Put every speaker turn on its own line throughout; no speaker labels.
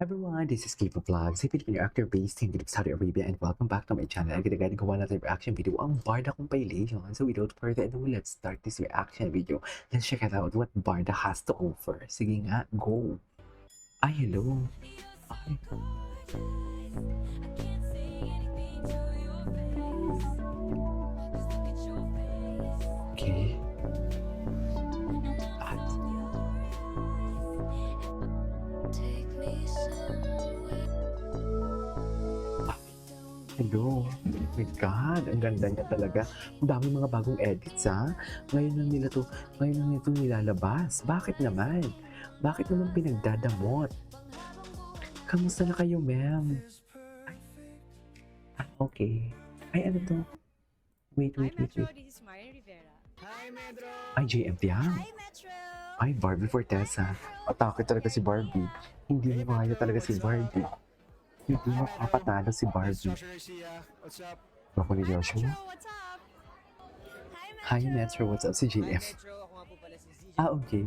Everyone, this is Kipo Vlogs, a Filipino actor based in Saudi Arabia, and welcome back to my channel. Again, gawa natin reaction video ang Barda compilation. So without further ado, let's start this reaction video. Let's check it out what Barda has to offer. Sige nga, go! Ay, hello! Ay, okay. At, hello! Oh my God, ang ganda niya talaga. Ang daming mga bagong edits, ha? Ngayon lang ito nilalabas. Bakit naman? Bakit naman pinagdadamot? Kamusta na kayo, ma'am? Okay. Ay, ano to? Wait.
Metro, this is Marian Rivera.
Hi, Medro!
Ay, JM yan.
Hi, Metro!
Ay, Barbie Fortesa. Atake talaga si Barbie. Hindi mo kaya talaga si Barbie. Hindi mo papatalo si Barbie.
Joshua Garcia, what's up?
Ako ni Joshua.
Metro, what's up?
Hi, Metro. What's up si
Hi,
JM?
Metro! Ako nga po pala si ZJ.
Ah, okay.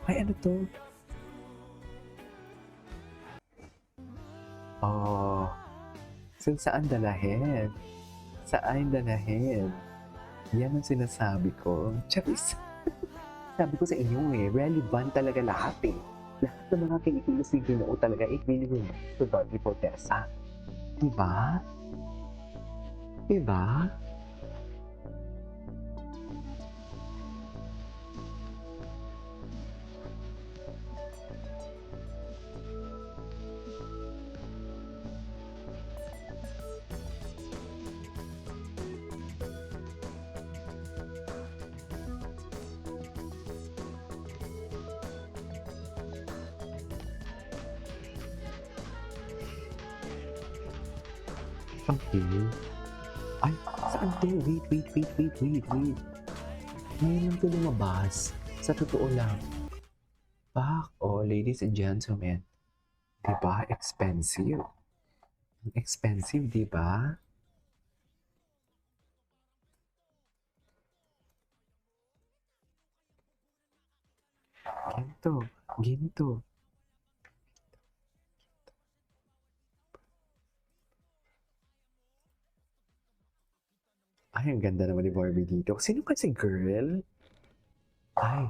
Ay, ano to? Oh. So, saan dalahin? Saan dalahin? Yan ang sinasabi ko. Charis. Sabi ko sa inyo relevant talaga lahat Lahat ng mga kinikilos ni Ginoo talaga really relevant to Barbie Fortesa. Diba? Diba? Okay. Ay, saan to? Wait. Ngayon lang ito lumabas. Sa totoo lang. Pak, oh, ladies and gentlemen. Diba? Expensive. Ang expensive, diba? Ginto. Ay, ang ganda naman ni Barbie dito. Sino kasi girl? Ay,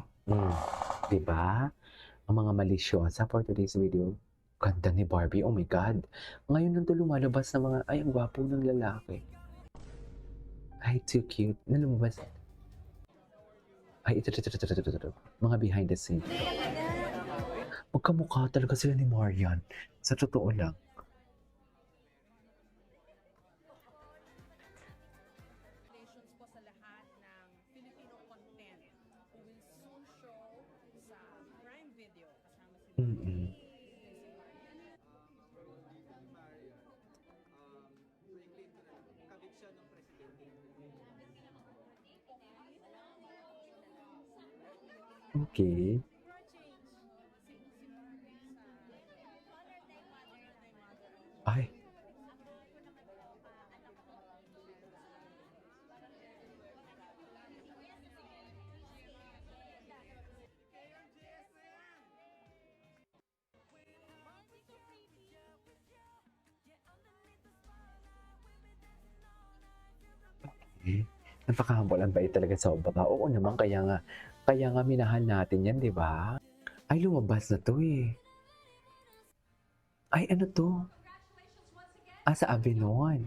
diba? Ang mga malisyosa for today's video. Ganda ni Barbie, oh my God. Ngayon nang lumalabas na mga, ay, ang gwapo ng lalaki. Ay, too cute. Na lumabas. Ay, ito. Mga behind the scene. Magkamukha talaga sila ni Marian. Sa totoo lang.
Congratulations po sa lahat ng Filipino content who will soon show sa Prime Video. Kasama si
Okay. Ay. Napaka-humble ang bait talaga sobra. Oo naman, kaya nga minahal natin yan, di ba? Ay, lumabas na to eh. Ay, ano to? Ah, sa Avenon.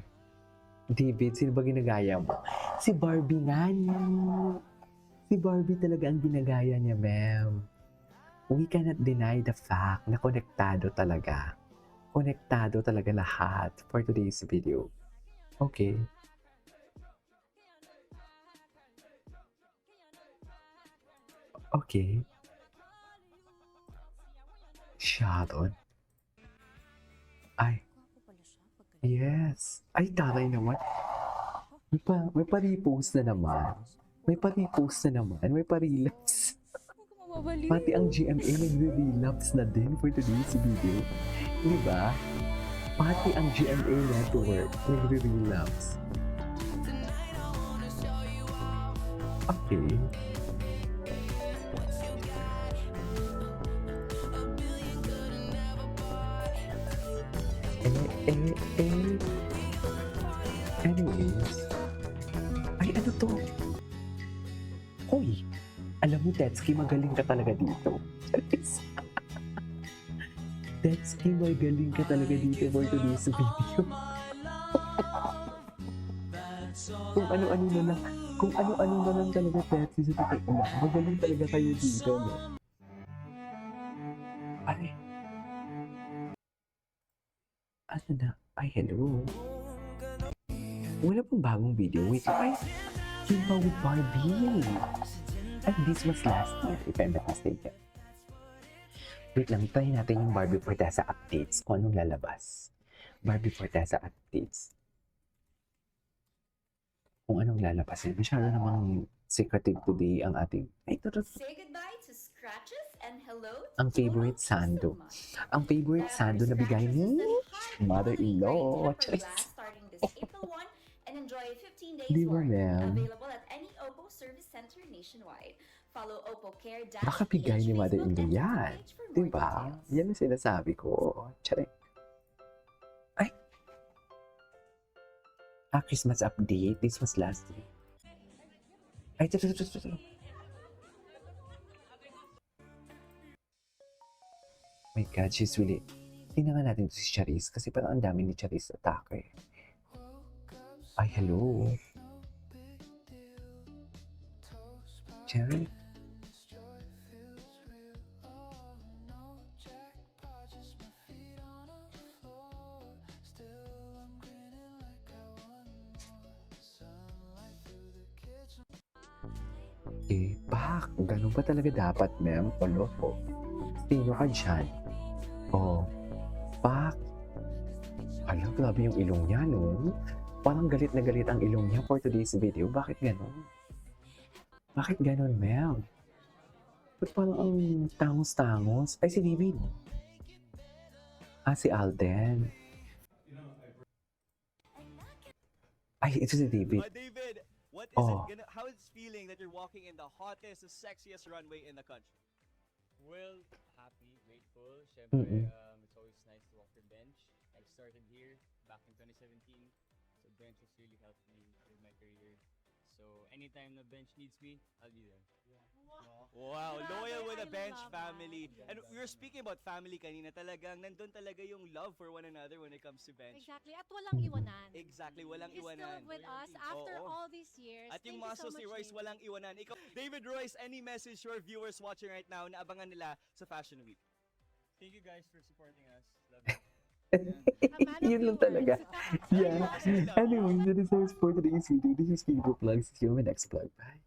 David, sino ba ginagaya mo? Si Barbie nga niya. Si Barbie talaga ang ginagaya niya, ma'am. We cannot deny the fact na konektado talaga. Konektado talaga lahat for today's video. Okay. Okay. Sharon. Ay. Yes. Ay, taray naman. May pa-repost na naman. May pa-repost na naman. May pa-relapse. Pati ang GMA nagre-relapse na din for today's video. Di ba? Pati ang GMA network nagre-relapse. Okay. Anyways. Ay, ano to? Hoy! Alam mo, Tetsuki, magaling ka talaga dito. Tetsuki, magaling ka talaga dito for today's video. Kung ano-ano na lang, kung ano-ano na lang talaga, Tetsuki, sa totoo lang. Magaling talaga kayo dito, no? Ay. Ano na? Ay, hello. Wala pong bagong video. Wait, ay, yun ba with Barbie? And this was last year, if I'm not mistaken. Wait lang, try natin yung Barbie Forteza updates kung anong lalabas. Barbie Forteza updates. Kung anong lalabas. Masyado namang secretive today ang ating... Ay,
Say goodbye to scratches and hello to
Ang favorite sando. Ang favorite sando na bigay ni mother-in-law. Charis.
Starting this April 1 and enjoy 15 days
Di ba,
warranty.
ma'am?
Available at any Oppo service center nationwide. Follow Oppo Care Dash
Baka bigay ni
PH
mother-in-law
Facebook and
yan.
page for more
Diba?
details.
Yan ang sinasabi ko. Charis. Ay. Christmas update. This was last week. Ay, ito. My God, she's really... Tingnan nga natin si Charis kasi parang ang dami ni Charis atake. Ay, hello. Charis? Pak, ganun ba talaga dapat, ma'am? O loko? Sino ka dyan? Oh, pak. Hala, grabe yung ilong niya, no? Parang galit na galit ang ilong niya for today's video. Bakit ganun? Bakit ganun, ma'am? Ba't parang ang tangos-tangos? Ay, si David. Si Alden. Ay, ito si David.
David, what is
Oh.
it gonna, how is it feeling that you're walking in the hottest, the sexiest runway in the country?
Well, happy, grateful. Syempre,
Mm-mm.
it's always nice to walk the bench. I started here back in 2017. So bench has really helped me with my career. So anytime the bench needs me, I'll be there.
Wow, loyal with the
I
bench
love
family.
that.
And we were speaking about family kanina, talagang nandun talaga yung love for one another when it comes to bench.
Exactly. At walang iwanan.
Exactly, walang
You're
iwanan.
still with us after
Oo.
all these years.
At yung
Thank you
muscles
so
ni
much,
Royce,
David.
walang iwanan. Ikaw, David Royce, any message to our viewers watching right now na abangan nila sa Fashion Week?
Thank you guys for supporting us. Love you.
man of
Yun lang
few
talaga.
words.
Yeah. Anyway, that is our for today's video. This is Kiko Vlogs. See you in my next vlog. Bye.